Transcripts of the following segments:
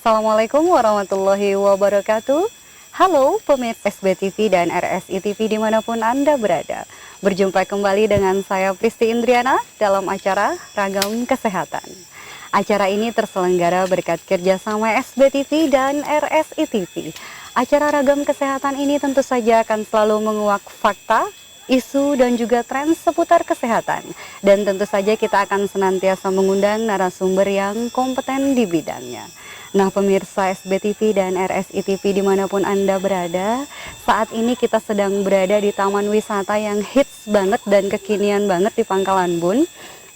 Assalamualaikum warahmatullahi wabarakatuh. Halo pemirsa SBTV dan RSI TV dimanapun Anda berada. Berjumpa kembali dengan saya Pristi Indriana dalam acara Ragam Kesehatan. Acara ini terselenggara berkat kerjasama SBTV dan RSI TV. Acara Ragam Kesehatan ini tentu saja akan selalu menguak fakta, isu dan juga tren seputar kesehatan. Dan tentu saja kita akan senantiasa mengundang narasumber yang kompeten di bidangnya. Nah pemirsa SBTV dan RSI TV dimanapun Anda berada, saat ini kita sedang berada di taman wisata yang hits banget dan kekinian banget di Pangkalan Bun,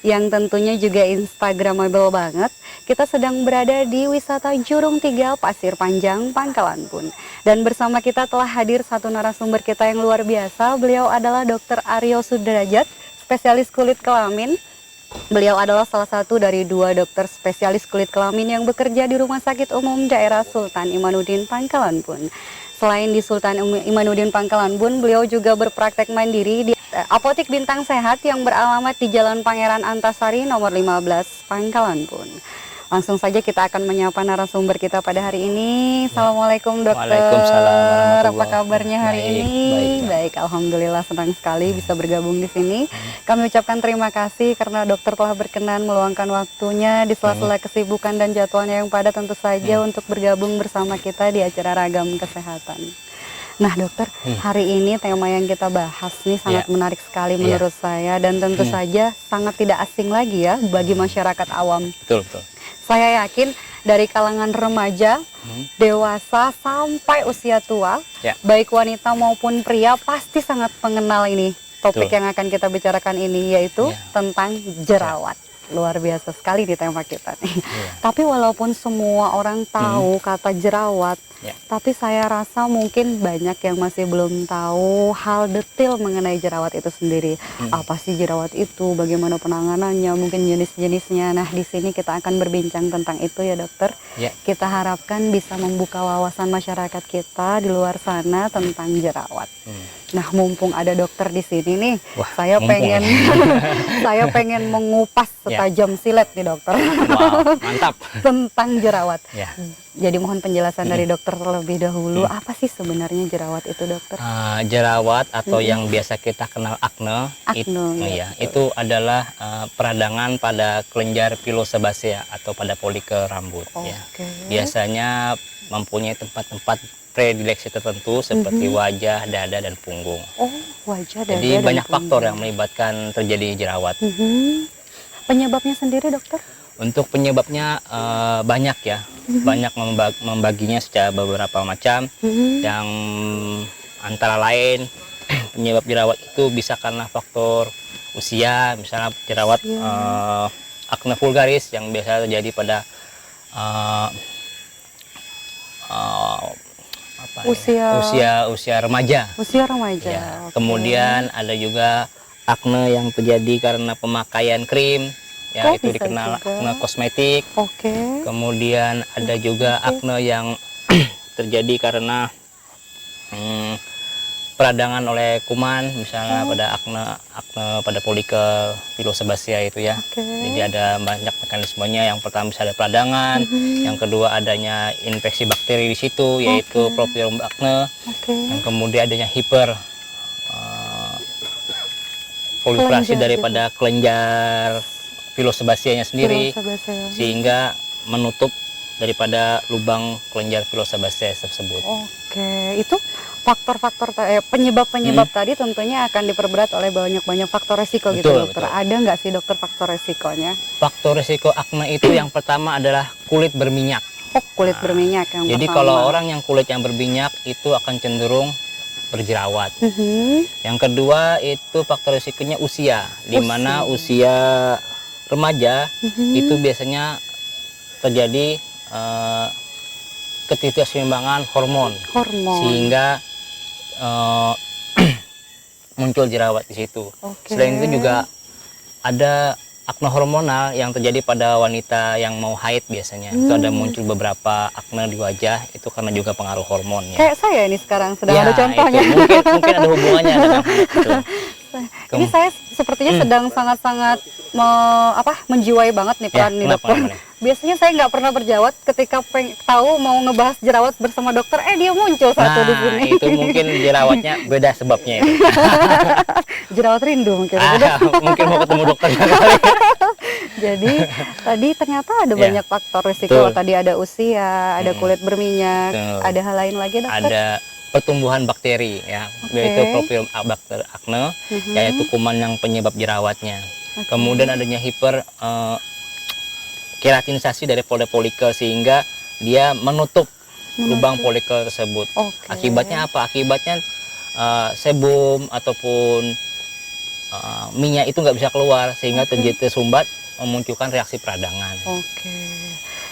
yang tentunya juga instagramable banget. Kita sedang berada di wisata Jurung 3 Pasir Panjang Pangkalan Bun. Dan bersama kita telah hadir satu narasumber kita yang luar biasa. Beliau adalah Dr. Aryo Sudrajat, spesialis kulit kelamin. Beliau adalah salah satu dari 2 dokter spesialis kulit kelamin yang bekerja di Rumah Sakit Umum Daerah Sultan Imanuddin Pangkalan Bun. Selain di Sultan Imanuddin Pangkalan Bun, beliau juga berpraktek mandiri di Apotik Bintang Sehat yang beralamat di Jalan Pangeran Antasari nomor 15 Pangkalan Bun. Langsung saja kita akan menyapa narasumber kita pada hari ini. Assalamualaikum dokter. Waalaikumsalam. Apa kabarnya hari ini? Baik, alhamdulillah senang sekali bisa bergabung di sini. Kami ucapkan terima kasih karena dokter telah berkenan meluangkan waktunya di sela-sela kesibukan dan jadwalnya yang padat tentu saja untuk bergabung bersama kita di acara Ragam Kesehatan. Nah dokter, hari ini tema yang kita bahas nih sangat menarik sekali menurut saya dan tentu saja sangat tidak asing lagi ya bagi masyarakat awam. Betul, betul. Saya yakin dari kalangan remaja, dewasa sampai usia tua, baik wanita maupun pria pasti sangat mengenal ini topik yang akan kita bicarakan ini, yaitu tentang jerawat. Luar biasa sekali di tema kita nih. Tapi walaupun semua orang tahu kata jerawat, tapi saya rasa mungkin banyak yang masih belum tahu hal detail mengenai jerawat itu sendiri. Apa sih jerawat itu? Bagaimana penanganannya? Mungkin jenis-jenisnya. Nah, di sini kita akan berbincang tentang itu ya, dokter. Kita harapkan bisa membuka wawasan masyarakat kita di luar sana tentang jerawat. Nah, mumpung ada dokter di sini nih, saya pengen saya pengen mengupas setajam silet nih dokter. Wow, mantap. Tentang jerawat. Jadi mohon penjelasan dari dokter terlebih dahulu, apa sih sebenarnya jerawat itu, dokter? Jerawat atau yang biasa kita kenal akne, itu adalah peradangan pada kelenjar pilosebasea atau pada follicle rambut. Biasanya mempunyai tempat-tempat predileksi tertentu seperti wajah, dada, dan punggung. Wajah, dada, jadi dan banyak punggung. faktor yang melibatkan terjadi jerawat. Penyebabnya sendiri, dokter? Untuk penyebabnya banyak ya, banyak membaginya secara beberapa macam. Yang antara lain penyebab jerawat itu bisa karena faktor usia, misalnya jerawat akne vulgaris yang biasa terjadi pada usia remaja. Usia remaja. Kemudian ada juga akne yang terjadi karena pemakaian krim. Itu dikenal akne kosmetik. Kemudian ada juga akne yang terjadi karena peradangan oleh kuman, misalnya pada akne pada follicle pilosebasea itu ya. Jadi ada banyak mekanismenya. Yang pertama bisa ada peradangan, yang kedua adanya infeksi bakteri di situ, yaitu Propionibacterium acne, dan kemudian adanya proliferasi daripada kelenjar pilosebaseanya sendiri, sehingga menutup daripada lubang kelenjar pilosebasea tersebut. Itu faktor-faktor penyebab-penyebab tadi tentunya akan diperberat oleh banyak faktor resiko. Betul, dokter. Ada nggak sih dokter faktor resikonya? Faktor resiko akne itu yang pertama adalah kulit berminyak. Kulit berminyak yang jadi pertama. Kalau orang yang kulit yang berminyak itu akan cenderung berjerawat. Yang kedua itu faktor resikonya usia, di mana usia remaja itu biasanya terjadi ketidakseimbangan hormon, sehingga muncul jerawat di situ. Selain itu juga ada akne hormonal yang terjadi pada wanita yang mau haid biasanya. Itu ada muncul beberapa akne di wajah, itu karena juga pengaruh hormon. Kayak saya ini sekarang sedang ada contohnya. Mungkin ada hubungannya dengan itu. Ini saya sepertinya sedang sangat-sangat menjiwai banget nih peran nih dokter. biasanya saya nggak pernah berjerawat, ketika tahu mau ngebahas jerawat bersama dokter, dia muncul satu di sini. Itu mungkin jerawatnya beda sebabnya itu. Jerawat rindu mungkin. Mungkin mau ketemu dokter kali. Jadi tadi ternyata ada Ya, banyak faktor risiko. betul. Tadi ada usia, ada kulit berminyak, Betul. ada hal lain lagi dokter? Ada pertumbuhan bakteri ya, yaitu Propionibacter acne, yaitu kuman yang penyebab jerawatnya. Kemudian adanya keratinasi dari folikel sehingga dia menutup lubang folikel tersebut. Akibatnya apa? Akibatnya sebum ataupun minyak itu nggak bisa keluar sehingga terjadi tersumbat, memunculkan reaksi peradangan.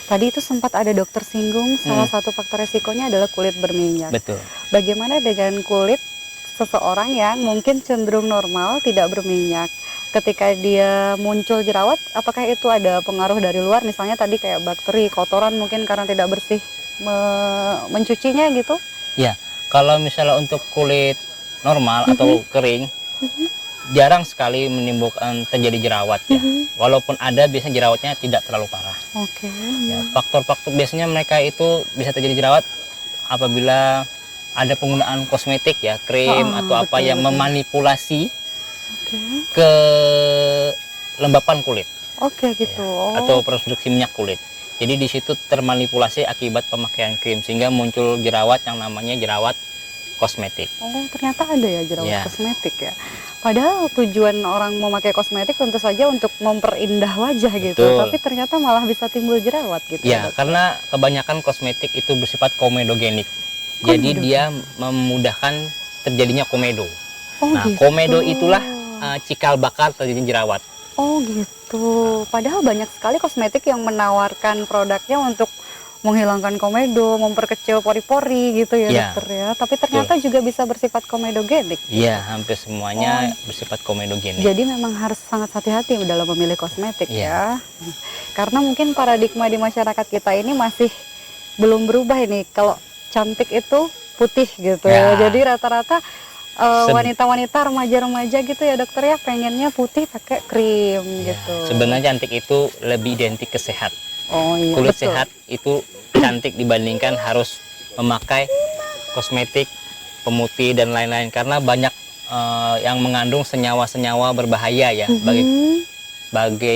Tadi itu sempat ada dokter singgung salah satu faktor resikonya adalah kulit berminyak. Betul. Bagaimana dengan kulit seseorang yang mungkin cenderung normal, tidak berminyak? Ketika dia muncul jerawat, apakah itu ada pengaruh dari luar? Misalnya tadi kayak bakteri, kotoran mungkin karena tidak bersih mencucinya gitu? Ya, kalau misalnya untuk kulit normal atau kering, jarang sekali menimbulkan terjadi jerawat ya. Walaupun ada, biasanya jerawatnya tidak terlalu parah. Ya, faktor-faktor biasanya mereka itu bisa terjadi jerawat apabila ada penggunaan kosmetik ya, krim atau apa yang memanipulasi kelembapan kulit. Atau produksi minyak kulit. Jadi di situ termanipulasi akibat pemakaian krim sehingga muncul jerawat yang namanya jerawat kosmetik. Ternyata ada ya jerawat kosmetik ya. Padahal tujuan orang memakai kosmetik tentu saja untuk memperindah wajah gitu. Tapi ternyata malah bisa timbul jerawat gitu. Ya, karena kebanyakan kosmetik itu bersifat komedogenik. Jadi dia memudahkan terjadinya komedo. Komedo itulah cikal bakal terjadi jerawat. Padahal banyak sekali kosmetik yang menawarkan produknya untuk menghilangkan komedo, memperkecil pori-pori gitu ya dokter ya. Tapi ternyata juga bisa bersifat komedogenik. Iya, hampir semuanya bersifat komedogenik. Jadi memang harus sangat hati-hati dalam memilih kosmetik ya. Karena mungkin paradigma di masyarakat kita ini masih belum berubah ini. Kalau cantik itu putih gitu ya. Jadi rata-rata wanita-wanita, remaja-remaja gitu ya dokter ya, pengennya putih pakai krim gitu. Sebenarnya cantik itu lebih identik ke sehat. Kulit betul. sehat itu cantik dibandingkan harus memakai kosmetik pemutih dan lain-lain, karena banyak yang mengandung senyawa-senyawa berbahaya ya bagi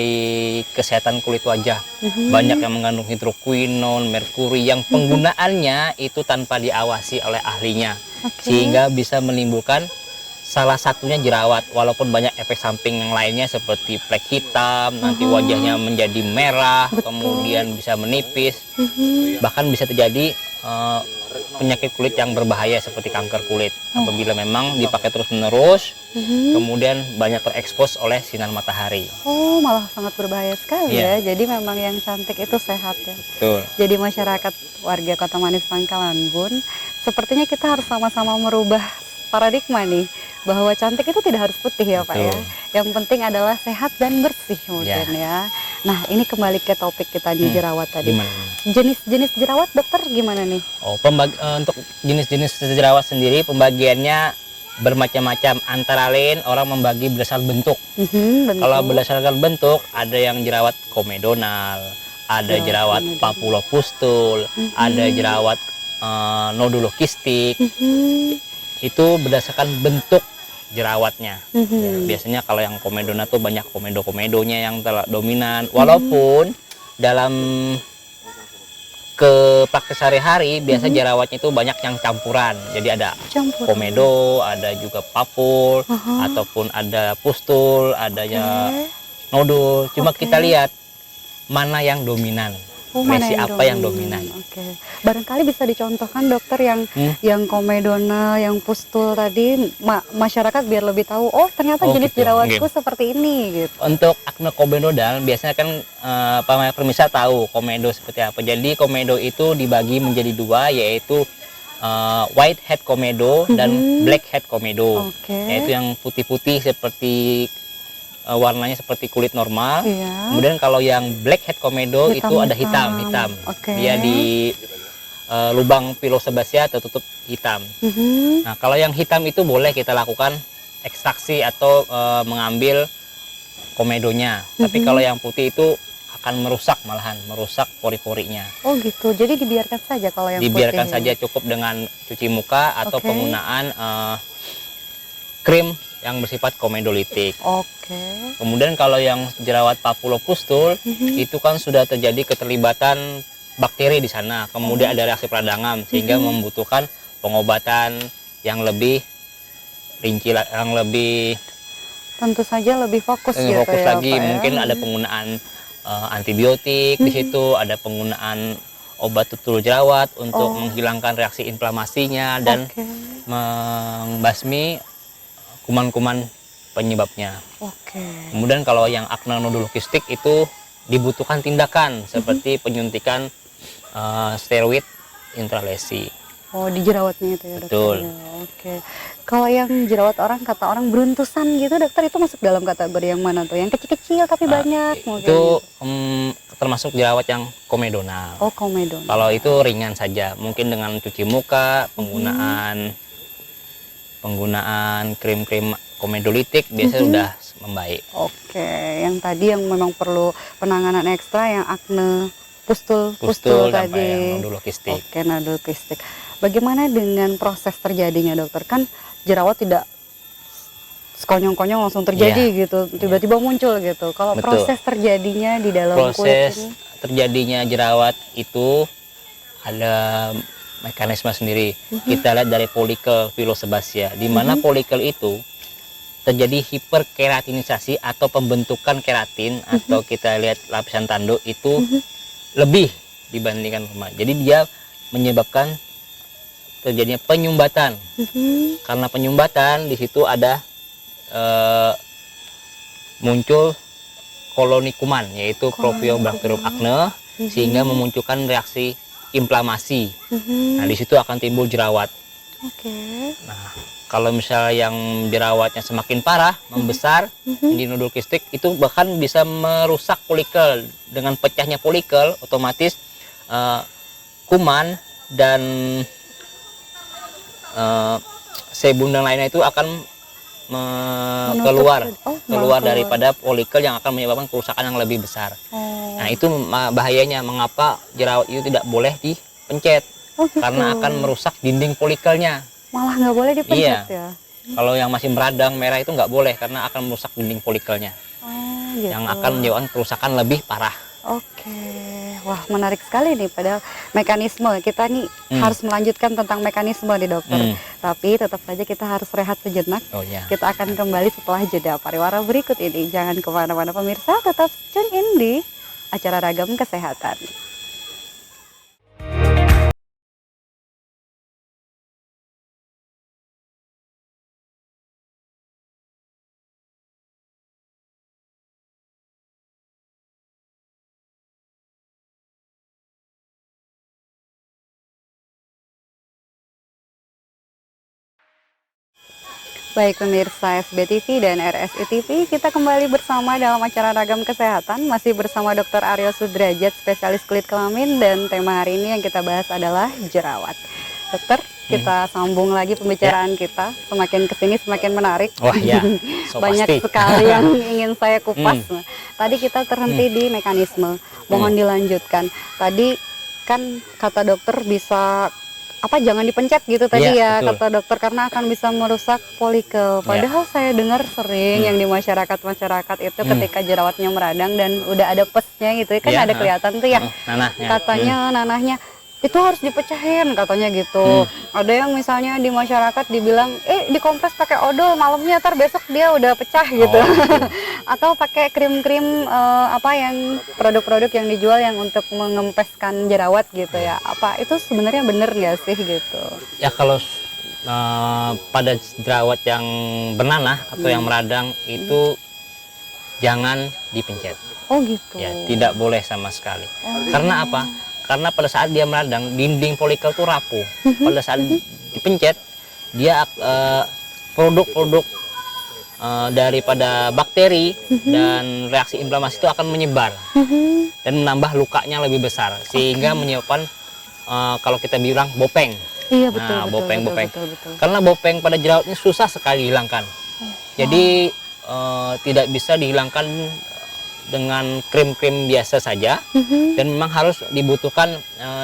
kesehatan kulit wajah. Banyak yang mengandung hidroquinone, merkuri yang penggunaannya itu tanpa diawasi oleh ahlinya, sehingga bisa menimbulkan salah satunya jerawat, walaupun banyak efek samping yang lainnya seperti flek hitam, nanti wajahnya menjadi merah, kemudian bisa menipis, bahkan bisa terjadi penyakit kulit yang berbahaya seperti kanker kulit apabila memang dipakai terus-menerus, kemudian banyak terekspos oleh sinar matahari. Malah sangat berbahaya sekali ya. Jadi memang yang cantik itu sehat ya. Betul. Jadi masyarakat warga Kota Manis Pangkalan Bun, sepertinya kita harus sama-sama merubah paradigma nih, bahwa cantik itu tidak harus putih ya Pak ya. Yang penting adalah sehat dan bersih mungkin ya. Nah ini kembali ke topik kita di jerawat tadi. Jenis-jenis jerawat dokter gimana nih? Untuk jenis-jenis jerawat sendiri pembagiannya bermacam-macam, antara lain orang membagi berdasarkan bentuk. Kalau berdasarkan bentuk ada yang jerawat komedonal, ada jerawat papulopustul, ada jerawat nodulokistik. Itu berdasarkan bentuk jerawatnya. Biasanya kalau yang komedona tuh banyak komedo-komedonya yang dominan. Walaupun dalam praktek sehari-hari biasa jerawatnya itu banyak yang campuran. Jadi ada komedo, ada juga papul, ataupun ada pustul, ada nodul. Cuma kita lihat mana yang dominan. Lesi apa yang dominan? Barangkali bisa dicontohkan dokter yang komedonal, yang pustul tadi, masyarakat biar lebih tahu. Ternyata jenis jerawatku seperti ini gitu. Untuk akne komedonal biasanya kan pemirsa tahu komedo seperti apa. Jadi komedo itu dibagi menjadi dua, yaitu white head komedo dan black head komedo. Yaitu yang putih-putih seperti warnanya seperti kulit normal. Kemudian kalau yang black head komedo itu ada hitam. Dia di lubang pilosebasia tertutup hitam. Nah kalau yang hitam itu boleh kita lakukan ekstraksi atau mengambil komedonya. Tapi kalau yang putih itu akan merusak, malahan merusak pori-porinya. Oh gitu. Jadi dibiarkan saja kalau yang Dibiarkan putih saja, ini? cukup dengan cuci muka atau Oke. penggunaan krim yang bersifat komedolitik. Oke. Kemudian kalau yang jerawat papulopustul itu kan sudah terjadi keterlibatan bakteri di sana, kemudian ada reaksi peradangan sehingga membutuhkan pengobatan yang lebih rinci, yang lebih Tentu saja lebih fokus gitu fokus ya, lagi. Pak ya. Mungkin ada penggunaan antibiotik di situ, ada penggunaan obat tutul jerawat untuk menghilangkan reaksi inflamasinya dan Oke. membasmi kuman-kuman penyebabnya. Oke. Kemudian kalau yang akne nodul kistik itu dibutuhkan tindakan seperti penyuntikan steroid intralesi. Oh, di jerawatnya itu ya, dokter. Betul. Ya, oke. Kalau yang jerawat orang, kata orang beruntusan gitu, dokter, itu masuk dalam kategori yang mana tuh? Yang kecil-kecil tapi banyak mungkin. Itu termasuk jerawat yang komedonal. Oh, komedon. Kalau itu ringan saja, mungkin dengan cuci muka, penggunaan krim-krim komedolitik biasa sudah membaik. Oke, yang tadi yang memang perlu penanganan ekstra yang akne pustul Pustul tadi. sampai yang nodul kistik. Oke, nodul kistik. Bagaimana dengan proses terjadinya, dokter? Kan jerawat tidak sekonyong-konyong langsung terjadi gitu, tiba-tiba muncul gitu. Kalau Betul. proses terjadinya di dalam kulit Proses ini, terjadinya jerawat itu ada mekanisme sendiri. Kita lihat dari folikel pilosebaceae, di mana folikel itu terjadi hiperkeratinisasi atau pembentukan keratin, atau kita lihat lapisan tanduk itu lebih dibandingkan normal. Jadi dia menyebabkan terjadinya penyumbatan. Karena penyumbatan di situ ada muncul koloni kuman, yaitu Propionibacterium acne, sehingga memunculkan reaksi inflamasi. Nah, di situ akan timbul jerawat. oke. Nah, kalau misalnya yang jerawatnya semakin parah, membesar di nodul kistik, itu bahkan bisa merusak folikel. Dengan pecahnya folikel, otomatis kuman dan sebum dan lainnya itu akan keluar keluar. daripada folikel, yang akan menyebabkan kerusakan yang lebih besar. Oh, Nah, itu bahayanya, mengapa jerawat itu tidak boleh dipencet, oh gitu. karena akan merusak dinding folikelnya. Malah nggak boleh dipencet Iya. ya? Kalau yang masih meradang merah itu nggak boleh, karena akan merusak dinding folikelnya, Oh, gitu. yang akan menyebabkan kerusakan lebih parah. Oke, wah menarik sekali nih. Padahal mekanisme kita nih harus melanjutkan tentang mekanisme nih, dokter. Tapi tetap saja kita harus rehat sejenak. Oh ya. Kita akan kembali setelah jeda pariwara berikut ini. Jangan kemana-mana pemirsa, tetap tune in di acara Ragam Kesehatan. Baik pemirsa SBTV dan RSI TV, kita kembali bersama dalam acara Ragam Kesehatan, masih bersama Dr. Aryo Sudrajat, spesialis kulit kelamin, dan tema hari ini yang kita bahas adalah jerawat. Dokter, kita sambung lagi pembicaraan kita, semakin kesini semakin menarik. Wah ya, so Banyak pasti. sekali yang ingin saya kupas. Nah, tadi kita terhenti di mekanisme, mohon dilanjutkan. Tadi kan kata dokter bisa jangan dipencet gitu tadi ya, betul. kata dokter, karena akan bisa merusak folikel. Padahal saya dengar sering yang di masyarakat itu ketika jerawatnya meradang dan udah ada pesnya gitu kan, ada kelihatan tuh ya, nanahnya. katanya nanahnya itu harus dipecahin katanya gitu. Ada yang misalnya di masyarakat dibilang dikompres pakai odol, malamnya ntar besok dia udah pecah gitu. Atau pakai krim-krim yang produk-produk yang dijual yang untuk mengempeskan jerawat gitu ya. Apa itu sebenarnya bener nggak sih gitu? Ya, kalau pada jerawat yang bernanah atau yang meradang itu jangan dipencet. Oh gitu. Ya, tidak boleh sama sekali. Karena apa? Karena pada saat dia meradang, dinding folikel itu rapuh. Pada saat dipencet, dia produk-produk daripada bakteri dan reaksi inflamasi itu akan menyebar dan menambah lukanya lebih besar, sehingga menyebabkan kalau kita bilang bopeng. Iya betul. Nah, betul, bopeng. betul. Karena bopeng pada jerawat ini susah sekali dihilangkan. Jadi tidak bisa dihilangkan dengan krim-krim biasa saja, dan memang harus dibutuhkan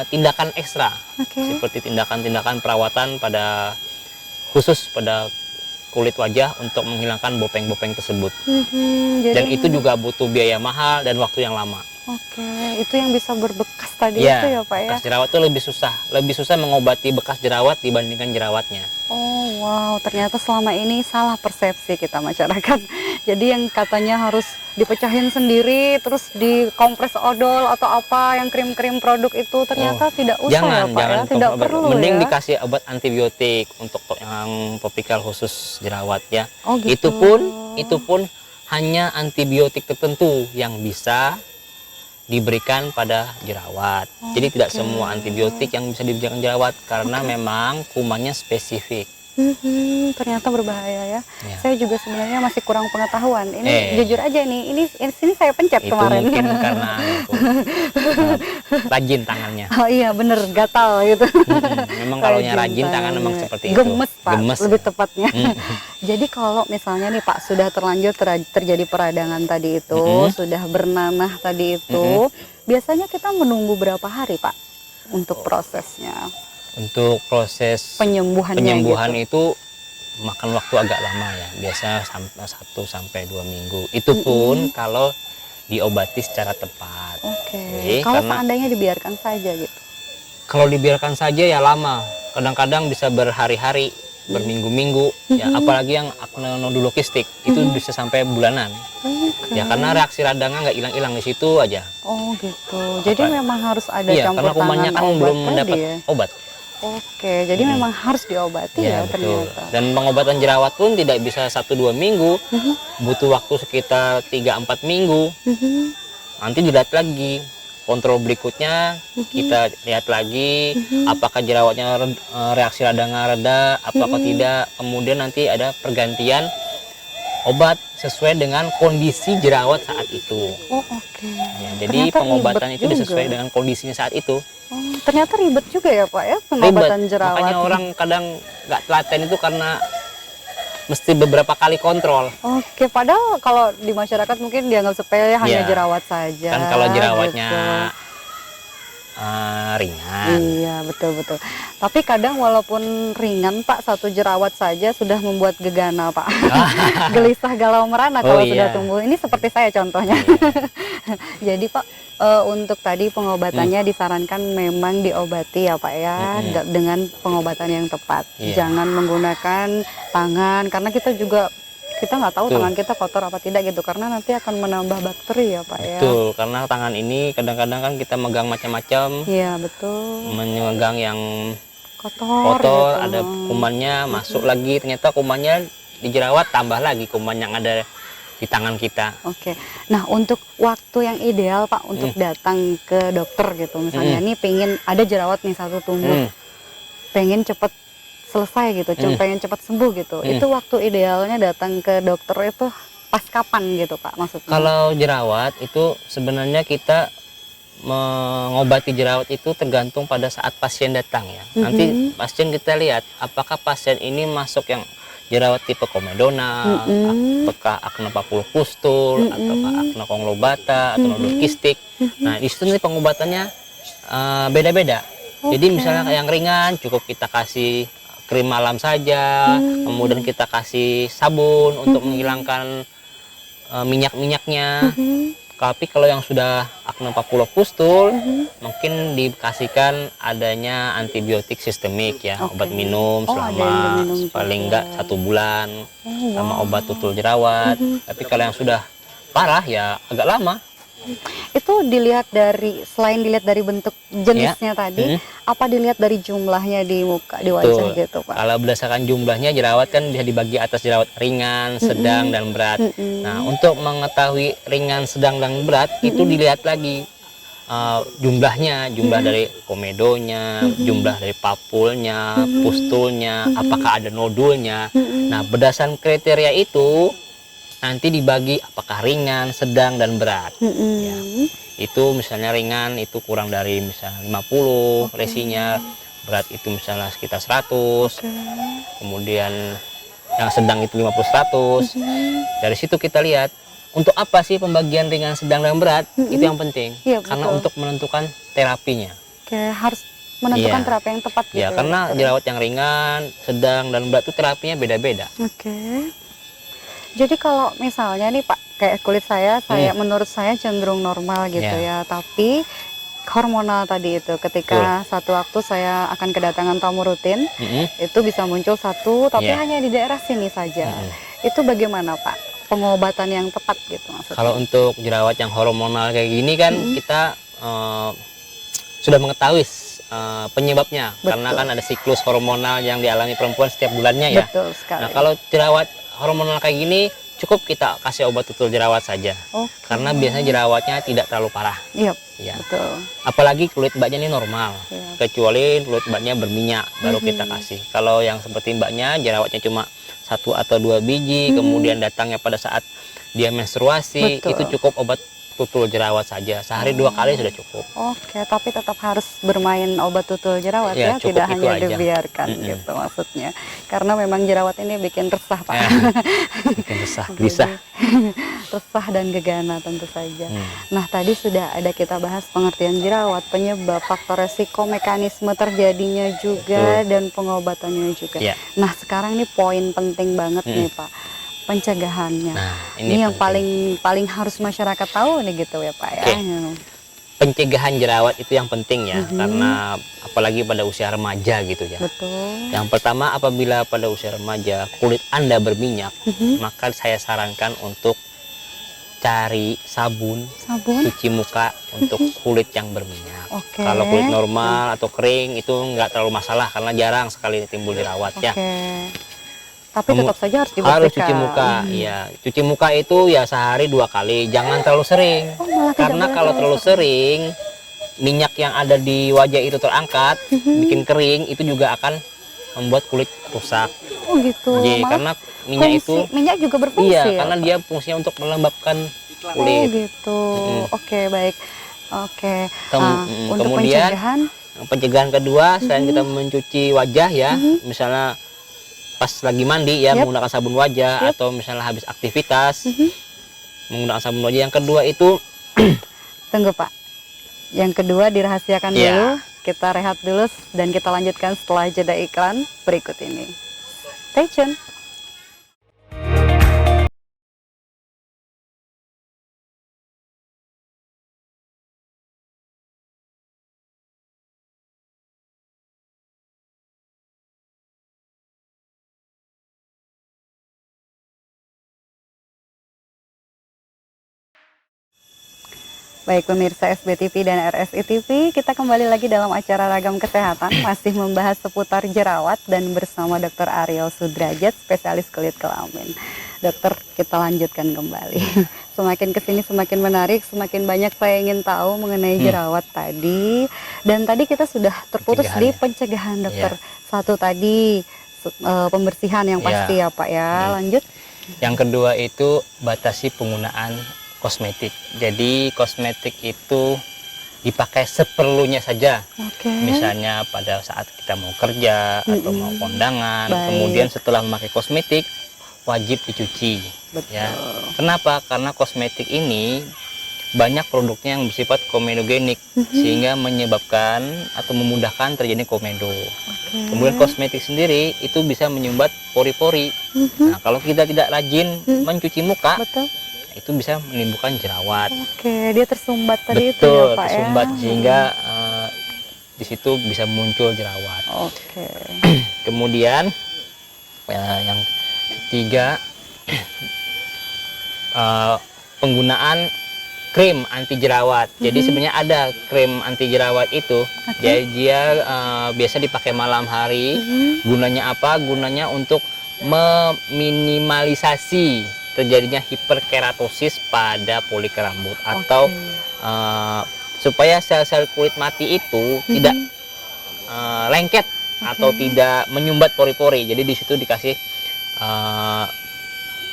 tindakan ekstra, seperti tindakan-tindakan perawatan khusus pada kulit wajah untuk menghilangkan bopeng-bopeng tersebut. Dan itu juga butuh biaya mahal dan waktu yang lama. Oke, itu yang bisa berbekas tadi itu ya Pak ya? Bekas jerawat itu lebih susah mengobati bekas jerawat dibandingkan jerawatnya. Oh wow, ternyata selama ini salah persepsi kita masyarakat. Jadi yang katanya harus dipecahin sendiri, terus dikompres odol atau apa yang krim-krim produk itu ternyata tidak usah ya Pak ya? Tidak perlu mending ya? dikasih obat antibiotik untuk yang topikal khusus jerawat ya. Oh gitu. Itu pun hanya antibiotik tertentu yang bisa diberikan pada jerawat. Jadi tidak semua antibiotik yang bisa diberikan jerawat karena memang kumannya spesifik. Ternyata berbahaya ya. Saya juga sebenarnya masih kurang pengetahuan. Ini jujur aja nih, ini sini saya pencet itu kemarin. Mungkin karena rajin tangannya. Oh iya bener, gatal gitu. Memang kalau rajin tangan memang seperti itu. Gemes Pak, lebih tepatnya. Jadi kalau misalnya nih Pak sudah terlanjur terjadi peradangan tadi itu, sudah bernanah tadi itu, biasanya kita menunggu berapa hari Pak untuk prosesnya? Untuk proses penyembuhan gitu. Itu makan waktu agak lama ya, biasa 1 sampai 2 minggu. Itu pun kalau diobati secara tepat. Kalau seandainya dibiarkan saja gitu? Kalau dibiarkan saja ya lama, kadang-kadang bisa berhari-hari, berminggu-minggu. Ya, apalagi yang akne nodulokistik itu bisa sampai bulanan. Ya karena reaksi radangnya nggak hilang-hilang di situ aja. Oh gitu. Jadi memang harus ada campur karena kumannya kan belum mendapat obat. Jadi memang harus diobati ya ternyata. Dan pengobatan jerawat pun tidak bisa 1-2 minggu, butuh waktu sekitar 3-4 minggu. Nanti dilihat lagi, kontrol berikutnya kita lihat lagi apakah jerawatnya reaksi radangnya reda, apakah tidak. Kemudian nanti ada pergantian obat sesuai dengan kondisi jerawat saat itu. Jadi ternyata pengobatan itu disesuaikan dengan kondisinya saat itu. Ternyata ribet juga ya Pak ya pengobatan jerawat. Makanya orang kadang nggak telaten itu karena mesti beberapa kali kontrol. Padahal kalau di masyarakat mungkin dianggap sepele, hanya jerawat saja. Kan kalau jerawatnya ringan. Iya betul. Tapi kadang walaupun ringan Pak, 1 jerawat saja sudah membuat gegana Pak. Gelisah galau merana kalau sudah tumbuh. Ini seperti saya contohnya. Jadi Pak, untuk tadi pengobatannya disarankan memang diobati ya Pak ya, dengan pengobatan yang tepat. Jangan menggunakan tangan, karena kita nggak tahu tangan kita kotor apa tidak gitu, karena nanti akan menambah bakteri ya Pak ya. Betul, karena tangan ini kadang-kadang kan kita megang macam-macam. Iya betul. Memegang yang kotor gitu. Ada kumannya masuk lagi, ternyata kumannya dijerawat, tambah lagi kuman yang ada di tangan kita. Nah untuk waktu yang ideal Pak untuk datang ke dokter gitu, misalnya nih pengen ada jerawat nih 1 tumbuh, pengen cepet selesai gitu, pengen cepat sembuh gitu. Itu waktu idealnya datang ke dokter itu pas kapan gitu Pak maksudnya? Kalau jerawat itu sebenarnya kita mengobati jerawat itu tergantung pada saat pasien datang ya. Nanti pasien kita lihat apakah pasien ini masuk yang jerawat tipe komedona, apakah akne papul pustul, ataukah akne konglobata, atau nodul kistik. Nah, di situ nanti pengobatannya beda-beda. Jadi misalnya yang ringan cukup kita kasih krim malam saja, kemudian kita kasih sabun untuk menghilangkan minyak-minyaknya. Tapi kalau yang sudah akne papulopustul, mungkin dikasihkan adanya antibiotik sistemik ya, obat minum selama paling enggak 1 bulan, sama obat tutul jerawat. Tapi kalau yang sudah parah ya agak lama. Itu dilihat dari, selain dilihat dari bentuk jenisnya tadi, apa dilihat dari jumlahnya di muka, di wajah gitu Pak? Kalau berdasarkan jumlahnya jerawat kan bisa dibagi atas jerawat ringan, sedang, dan berat. Nah, untuk mengetahui ringan, sedang, dan berat itu dilihat lagi jumlahnya, jumlah dari komedonya, jumlah dari papulnya, pustulnya, apakah ada nodulnya. Nah, berdasarkan kriteria itu nanti dibagi apakah ringan, sedang, dan berat. Ya. Itu misalnya ringan itu kurang dari misalnya 50 resinya, berat itu misalnya sekitar 100, kemudian yang sedang itu 50-100. Dari situ kita lihat, untuk apa sih pembagian ringan, sedang, dan berat? Itu yang penting. Iya, Karena betul. untuk menentukan terapinya. Oke, harus menentukan Iya. terapi yang tepat gitu. Ya, karena dokter. jerawat yang ringan, sedang, dan berat itu terapinya beda-beda. Oke. Jadi kalau misalnya nih Pak, kayak kulit saya menurut saya cenderung normal gitu Ya. ya, tapi hormonal tadi itu ketika satu waktu saya akan kedatangan tamu rutin, itu bisa muncul satu, tapi Ya. hanya di daerah sini saja. Itu bagaimana Pak? Pengobatan yang tepat gitu maksudnya. Kalau untuk jerawat yang hormonal kayak gini kan kita sudah mengetahui penyebabnya. Betul. Karena kan ada siklus hormonal yang dialami perempuan setiap bulannya ya. Betul sekali. Nah, kalau jerawat hormonal kayak gini cukup kita kasih obat tutul jerawat saja. Oke. Karena biasanya jerawatnya tidak terlalu parah. Iya, Ya. betul. Apalagi kulit mbaknya ini normal. Iya. Kecuali kulit mbaknya berminyak baru kita kasih. Kalau yang seperti mbaknya jerawatnya cuma 1 atau 2 biji, kemudian datangnya pada saat dia menstruasi, Betul. itu cukup obat tutul jerawat saja. Sehari 2 kali sudah cukup. Oke, tapi tetap harus bermain obat tutul jerawat Ya, ya, cukup tidak itu hanya aja. dibiarkan gitu maksudnya. Karena memang jerawat ini bikin resah Pak. Ya. Bikin resah, gelisah. Resah dan gegana tentu saja. Nah, tadi sudah ada kita bahas pengertian jerawat, penyebab, faktor resiko, mekanisme terjadinya juga, dan pengobatannya juga. Ya. Nah, sekarang nih poin penting banget nih Pak, pencegahannya. Nah, Ini yang penting. paling harus masyarakat tahu nih gitu ya Pak ya. Oke. Pencegahan jerawat itu yang penting ya, karena apalagi pada usia remaja gitu ya. Betul. Yang pertama, apabila pada usia remaja kulit Anda berminyak, maka saya sarankan untuk cari sabun cuci muka untuk kulit yang berminyak. Oke. Kalau kulit normal atau kering itu nggak terlalu masalah karena jarang sekali timbul jerawat ya. Oke. Tapi tetap saja harus dibersihkan. Harus cuci muka, ya. Cuci muka itu ya sehari 2 kali, jangan terlalu sering. Malah tidak Karena boleh kalau terlalu sering, minyak yang ada di wajah itu terangkat, bikin kering, itu juga akan membuat kulit rusak. Oh gitu. Jadi, Malah karena minyak itu, minyak juga berfungsi. iya, ya? karena dia fungsinya untuk melembabkan Oh kulit. gitu. Oke, baik. Oke. Untuk Kemudian pencegahan, pencegahan kedua, selain kita mencuci wajah ya, misalnya pas lagi mandi ya menggunakan sabun wajah, atau misalnya habis aktivitas menggunakan sabun wajah. Yang kedua itu tunggu Pak. Yang kedua dirahasiakan Iya. dulu. Kita rehat dulu dan kita lanjutkan setelah jeda iklan berikut ini. Stay tune. Baik pemirsa SBTV dan RSI TV, kita kembali lagi dalam acara Ragam Kesehatan, masih membahas seputar jerawat dan bersama Dr. Ariel Sudrajat, spesialis kulit kelamin. Dokter, kita lanjutkan kembali. Semakin kesini semakin menarik, semakin banyak saya ingin tahu mengenai jerawat tadi. Dan tadi kita sudah terputus di pencegahan dokter. Satu tadi pembersihan yang pasti ya Pak ya. Lanjut. yang kedua itu batasi penggunaan kosmetik. Jadi kosmetik itu dipakai seperlunya saja. Oke. Misalnya pada saat kita mau kerja atau mau kondangan. Baik. Kemudian setelah memakai kosmetik wajib dicuci. Betul. Ya. Kenapa? Karena kosmetik ini banyak produknya yang bersifat komedogenik sehingga menyebabkan atau memudahkan terjadi komedo. Kemudian kosmetik sendiri itu bisa menyumbat pori-pori. Nah, kalau kita tidak rajin mencuci muka, Betul. itu bisa menimbulkan jerawat. Oke, dia tersumbat tadi itu Betul, ya Pak tersumbat ya. sehingga di situ bisa muncul jerawat. Oke. Kemudian yang ketiga, penggunaan krim anti jerawat. Jadi sebenarnya ada krim anti jerawat itu. Dia biasa dipakai malam hari. Gunanya apa? Gunanya untuk meminimalisasi terjadinya hiperkeratosis pada folikel rambut, atau supaya sel-sel kulit mati itu tidak lengket atau tidak menyumbat pori-pori. Jadi di situ dikasih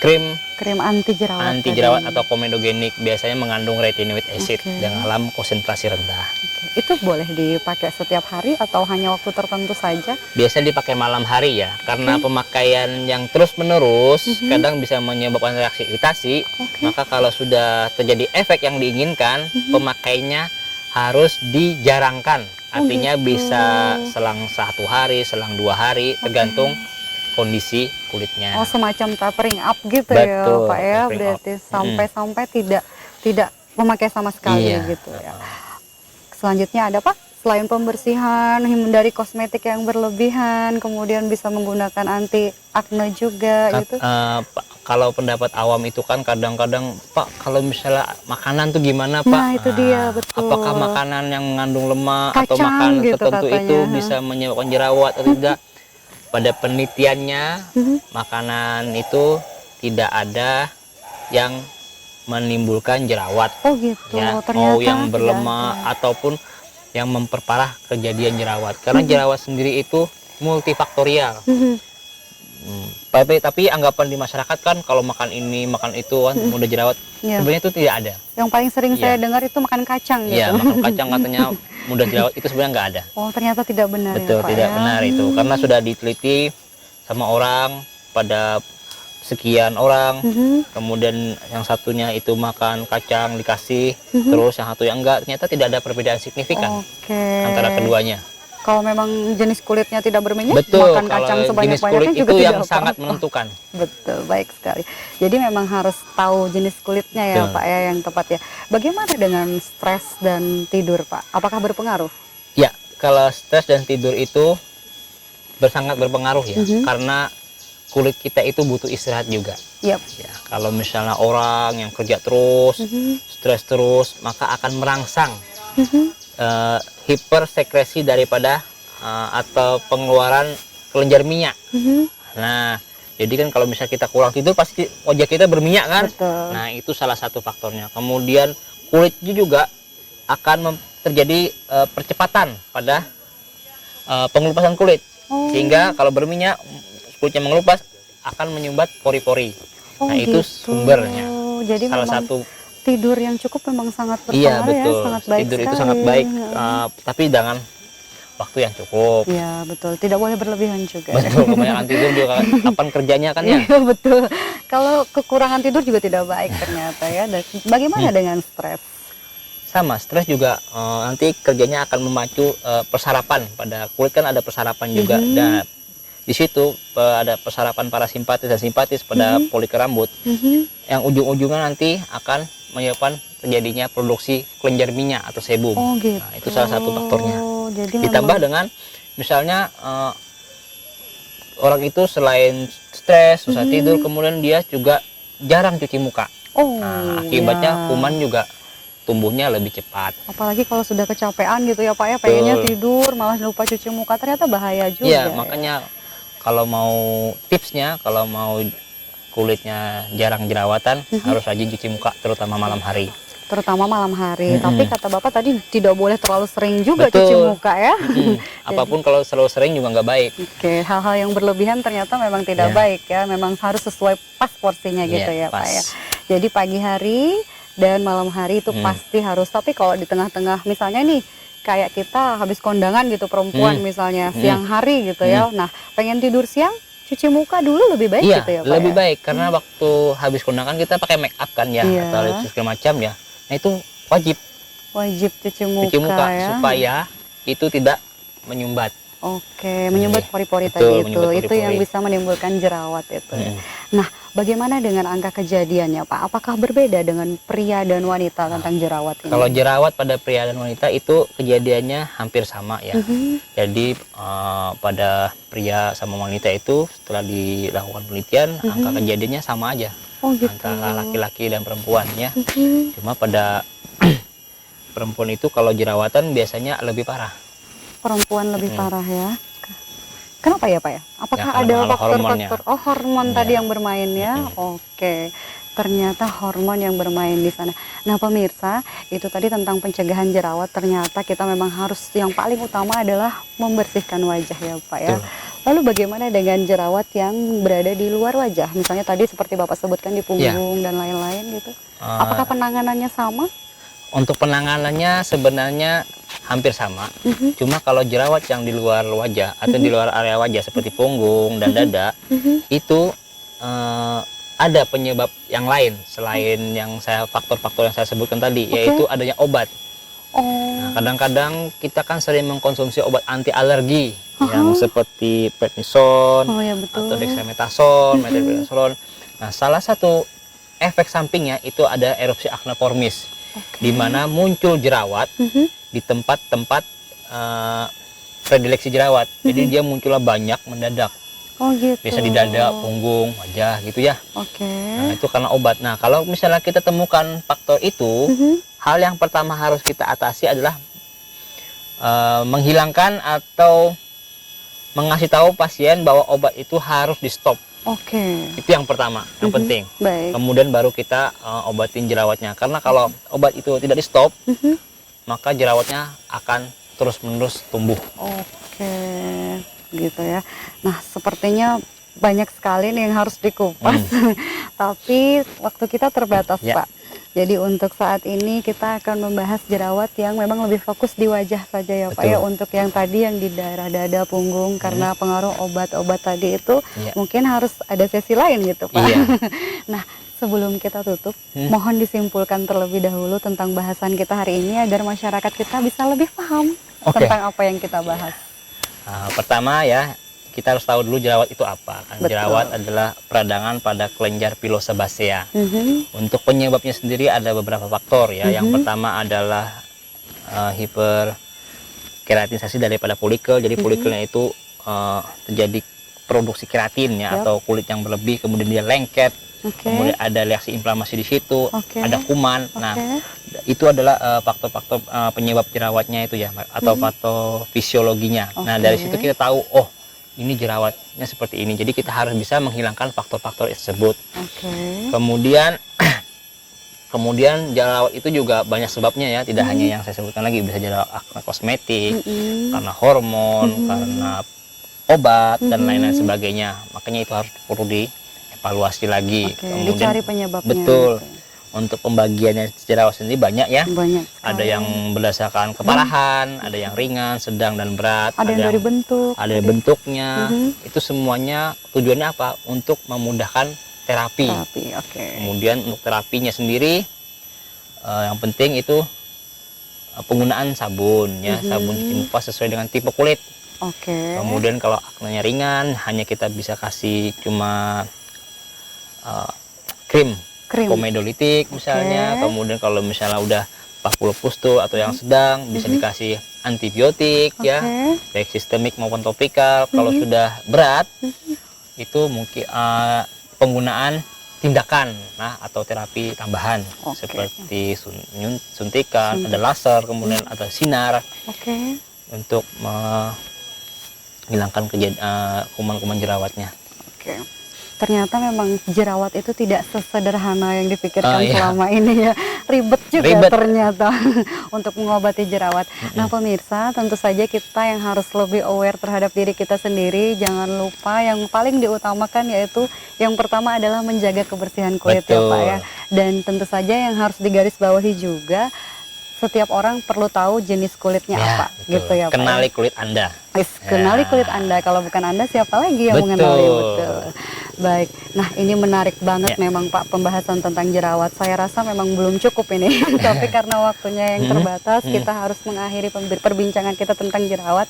krim anti jerawat. anti jerawat atau komedogenik, biasanya mengandung retinoid acid dalam konsentrasi rendah. Itu boleh dipakai setiap hari atau hanya waktu tertentu saja? Biasanya dipakai malam hari ya, karena pemakaian yang terus-menerus kadang bisa menyebabkan reaksi iritasi. Maka kalau sudah terjadi efek yang diinginkan, pemakainya harus dijarangkan. Artinya bisa selang 1 hari, selang 2 hari, tergantung kondisi kulitnya. Oh, semacam tapering up gitu. Betul, ya Pak ya, tapering berarti up. sampai-sampai tidak memakai sama sekali gitu ya. Selanjutnya ada Pak, selain pembersihan, hindari kosmetik yang berlebihan, kemudian bisa menggunakan anti akne juga gitu. Kalau pendapat awam itu kan kadang-kadang, Pak, kalau misalnya makanan tuh gimana Pak? Nah itu dia, betul. Apakah makanan yang mengandung lemak atau Kacang makanan gitu tertentu katanya. itu bisa menyebabkan jerawat atau tidak? Pada penelitiannya, makanan itu tidak ada yang menimbulkan jerawat. Oh gitu, Ya, ternyata mau yang tidak berlemak ada. ataupun yang memperparah kejadian jerawat. Karena jerawat sendiri itu multifaktorial. Tapi anggapan di masyarakat kan kalau makan ini, makan itu kan mudah jerawat. Sebenarnya itu tidak ada. Yang paling sering saya dengar itu makan kacang gitu. Iya, makan kacang katanya mudah jerawat, itu sebenarnya nggak ada. Oh, ternyata tidak benar. Betul, ya, Pak, tidak ya? benar itu. Karena sudah diteliti sama orang, pada sekian orang, kemudian yang satunya itu makan kacang dikasih, terus yang satu yang enggak, ternyata tidak ada perbedaan signifikan antara keduanya. Kalau memang jenis kulitnya tidak berminyak, Betul, makan kacang kalau jenis sebanyak-banyaknya kulit juga itu tidak yang apa-apa. sangat menentukan. Betul, baik sekali. Jadi memang harus tahu jenis kulitnya ya Betul. Pak ya, yang tepat ya. Bagaimana dengan stres dan tidur Pak? Apakah berpengaruh? Ya, kalau stres dan tidur itu sangat berpengaruh ya, karena kulit kita itu butuh istirahat juga. Yap. Ya, kalau misalnya orang yang kerja terus, stres terus, maka akan merangsang hipersekresi daripada atau pengeluaran kelenjar minyak. Nah, jadi kan kalau misalnya kita kurang tidur pasti wajah kita berminyak kan? Betul. Nah, itu salah satu faktornya. Kemudian kulitnya juga akan terjadi percepatan pada pengelupasan kulit. Sehingga kalau berminyak, kulitnya mengelupas, akan menyumbat pori-pori. Nah, itu sumbernya. Jadi salah memang satu tidur yang cukup memang sangat iya, berpengaruh betul. ya, sangat baik Tidur sekali. itu sangat baik, tapi dengan waktu yang cukup. Iya, betul. Tidak boleh berlebihan juga. Betul, kebanyakan tidur juga kapan kerjanya kan ya. Iya, betul. Kalau kekurangan tidur juga tidak baik ternyata ya. Dan bagaimana dengan stres? Sama, stres juga nanti kerjanya akan memacu persarapan. Pada kulit kan ada persarapan juga. Dan di situ ada persarapan parasimpatis dan simpatis pada folikel rambut. Yang ujung-ujungnya nanti akan menyebabkan terjadinya produksi kelenjar minyak atau sebum. Oh gitu. Nah, itu salah satu faktornya. Jadi ditambah dengan misalnya orang itu selain stres, susah tidur, kemudian dia juga jarang cuci muka. Nah, akibatnya kuman juga tumbuhnya lebih cepat. Apalagi kalau sudah kecapean gitu ya Pak ya, pengennya tidur malah lupa cuci muka, ternyata bahaya juga. Iya, makanya kalau mau tipsnya, kalau mau kulitnya jarang jerawatan, harus rajin cuci muka, terutama malam hari. Terutama malam hari. Tapi kata Bapak tadi tidak boleh terlalu sering juga cuci muka ya. Apapun kalau selalu sering juga nggak baik. Oke, hal-hal yang berlebihan ternyata memang tidak baik ya. Memang harus sesuai pas porsinya gitu ya Pak ya. Jadi pagi hari dan malam hari itu pasti harus. Tapi kalau di tengah-tengah misalnya nih, kayak kita habis kondangan gitu perempuan misalnya siang hari gitu ya. Nah, pengen tidur siang, cuci muka dulu lebih baik gitu ya Pak. Lebih baik karena waktu habis kondangan kita pakai make up kan ya, atau lipstick segala macam ya. Nah, itu wajib cuci muka ya. supaya itu tidak menyumbat. Oke, menyumbat pori-pori tadi itu yang bisa menimbulkan jerawat itu. Nah, bagaimana dengan angka kejadiannya Pak? Apakah berbeda dengan pria dan wanita tentang jerawat ini? Kalau jerawat pada pria dan wanita itu kejadiannya hampir sama ya. Jadi pada pria sama wanita itu setelah dilakukan penelitian angka kejadiannya sama aja. Gitu. Antara laki-laki dan perempuan ya. Cuma pada perempuan itu kalau jerawatan biasanya lebih parah. Perempuan lebih parah ya. Kenapa ya Pak ya? Apakah Ya, ada faktor-faktor hormon tadi yang bermain ya? Oke. Ternyata hormon yang bermain di sana. Nah pemirsa, itu tadi tentang pencegahan jerawat. Ternyata kita memang harus, yang paling utama adalah membersihkan wajah ya Pak ya. Lalu bagaimana dengan jerawat yang berada di luar wajah? Misalnya tadi seperti Bapak sebutkan di punggung dan lain-lain gitu. Apakah penanganannya sama? Untuk penanganannya sebenarnya hampir sama. Cuma kalau jerawat yang di luar wajah atau di luar area wajah seperti punggung dan dada, itu ada penyebab yang lain selain yang faktor-faktor yang saya sebutkan tadi, yaitu adanya obat. Nah, kadang-kadang kita kan sering mengkonsumsi obat anti alergi yang seperti prednison atau dexamethasone, metronidazole. Nah, salah satu efek sampingnya itu ada erupsi acneiformis, di mana muncul jerawat di tempat-tempat predileksi jerawat. Jadi dia munculnya banyak mendadak. Gitu. Bisa di dada, punggung, wajah gitu ya. Nah, itu karena obat. Nah, kalau misalnya kita temukan faktor itu, hal yang pertama harus kita atasi adalah menghilangkan atau mengasih tahu pasien bahwa obat itu harus di stop. Itu yang pertama, yang penting. Kemudian baru kita obatin jerawatnya. Karena kalau obat itu tidak di stop, maka jerawatnya akan terus-menerus tumbuh. Gitu ya. Nah, sepertinya banyak sekali nih yang harus dikupas. Tapi waktu kita terbatas, Pak. Jadi untuk saat ini kita akan membahas jerawat yang memang lebih fokus di wajah saja ya, Pak ya. Untuk yang tadi yang di daerah dada, punggung, karena pengaruh obat-obat tadi itu mungkin harus ada sesi lain gitu, Pak. Nah, sebelum kita tutup, mohon disimpulkan terlebih dahulu tentang bahasan kita hari ini agar masyarakat kita bisa lebih paham tentang apa yang kita bahas. Pertama ya, kita harus tahu dulu jerawat itu apa. Jerawat adalah peradangan pada kelenjar pilosebasea. Untuk penyebabnya sendiri ada beberapa faktor ya. Yang pertama adalah hiperkeratinisasi daripada folikel. Jadi folikelnya itu terjadi produksi keratin ya, atau kulit yang berlebih, kemudian dia lengket. Kemudian ada reaksi inflamasi di situ, ada kuman. Nah, itu adalah faktor-faktor penyebab jerawatnya itu ya, atau faktor fisiologinya. Nah, dari situ kita tahu, oh ini jerawatnya seperti ini. Jadi kita harus bisa menghilangkan faktor-faktor tersebut. Kemudian jerawat itu juga banyak sebabnya ya, tidak hanya yang saya sebutkan lagi, bisa jerawat akne kosmetik, karena hormon, karena obat dan lain-lain sebagainya. Makanya itu harus perlu dievaluasi lagi. Kemudian dicari penyebabnya. Betul. Untuk pembagiannya jerawat sendiri banyak ya. Ada yang berdasarkan keparahan, ada yang ringan, sedang dan berat. Ada yang dari bentuk. Ada bentuknya. Itu semuanya tujuannya apa? Untuk memudahkan terapi. Kemudian untuk terapinya sendiri, yang penting itu penggunaan sabun ya, sabun cuci muka sesuai dengan tipe kulit. Kemudian kalau aknenya ringan, hanya kita bisa kasih cuma krim komedolitik misalnya. Kemudian kalau misalnya udah 40 pustu atau yang sedang, bisa dikasih antibiotik ya, baik sistemik maupun topikal. Kalau sudah berat, itu mungkin penggunaan tindakan atau terapi tambahan seperti suntikan, ada laser, kemudian ada sinar untuk menghilangkan kuman-kuman jerawatnya. Ternyata memang jerawat itu tidak sesederhana yang dipikirkan selama ini ya. Ribet juga ternyata untuk mengobati jerawat. Nah pemirsa, tentu saja kita yang harus lebih aware terhadap diri kita sendiri. Jangan lupa yang paling diutamakan yaitu yang pertama adalah menjaga kebersihan kulit ya Pak ya. Dan tentu saja yang harus digarisbawahi juga, setiap orang perlu tahu jenis kulitnya apa gitu ya Pak. Kenali kulit Anda. Kenali kulit Anda, kalau bukan Anda siapa lagi yang mengenali? Baik, nah ini menarik banget memang Pak pembahasan tentang jerawat. Saya rasa memang belum cukup ini, tapi karena waktunya yang terbatas, kita harus mengakhiri perbincangan kita tentang jerawat.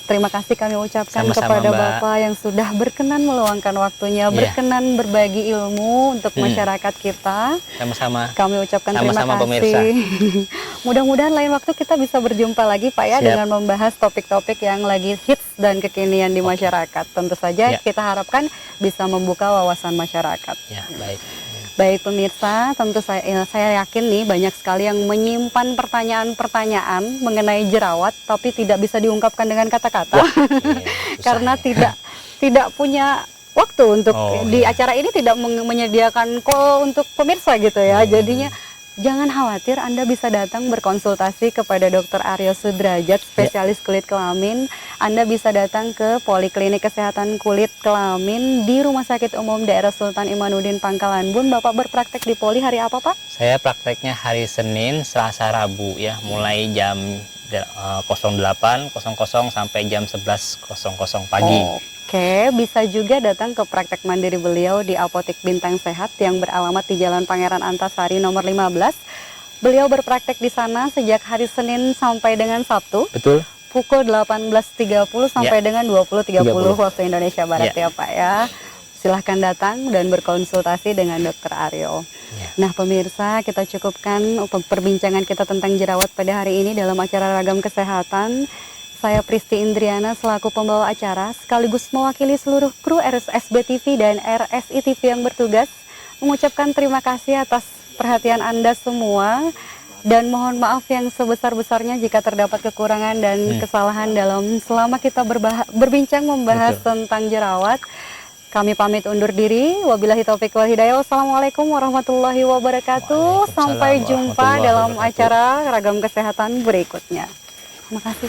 Terima kasih kami ucapkan kepada Bapak yang sudah berkenan meluangkan waktunya, berkenan berbagi ilmu untuk masyarakat kita. Sama-sama. Kami ucapkan terima kasih. Pemirsa. Mudah-mudahan lain waktu kita bisa berjumpa lagi Pak ya, dengan membahas topik-topik yang lagi hits dan kekinian di masyarakat. Tentu saja kita harapkan bisa membuka wawasan masyarakat. Baik pemirsa, tentu saya yakin nih banyak sekali yang menyimpan pertanyaan-pertanyaan mengenai jerawat, tapi tidak bisa diungkapkan dengan kata-kata karena tidak punya waktu untuk di acara ini, tidak menyediakan call untuk pemirsa gitu ya. Jadinya Jangan khawatir, Anda bisa datang berkonsultasi kepada Dr. Aryo Sudrajat, spesialis kulit kelamin. Anda bisa datang ke Poliklinik Kesehatan Kulit Kelamin di Rumah Sakit Umum Daerah Sultan Imanuddin Pangkalan Bun. Bapak berpraktek di Poli hari apa, Pak? Saya prakteknya hari Senin, Selasa, Rabu ya, mulai jam 08.00 sampai jam 11.00 pagi. Oke, bisa juga datang ke praktek mandiri beliau di Apotek Bintang Sehat yang beralamat di Jalan Pangeran Antasari nomor 15. Beliau berpraktek di sana sejak hari Senin sampai dengan Sabtu. Betul. Pukul 18.30 sampai dengan 20.30 waktu Indonesia Barat ya Pak ya. Silahkan datang dan berkonsultasi dengan Dr. Aryo. Nah pemirsa, kita cukupkan perbincangan kita tentang jerawat pada hari ini dalam acara Ragam Kesehatan. Saya Pristi Indriana selaku pembawa acara sekaligus mewakili seluruh kru RSSB TV dan RSI TV yang bertugas mengucapkan terima kasih atas perhatian Anda semua dan mohon maaf yang sebesar-besarnya jika terdapat kekurangan dan kesalahan dalam selama kita berbincang membahas tentang jerawat. Kami pamit undur diri. Wabillahi taufiq wal hidayah. Wassalamualaikum warahmatullahi wabarakatuh. Sampai jumpa dalam acara Ragam Kesehatan berikutnya. Terima kasih.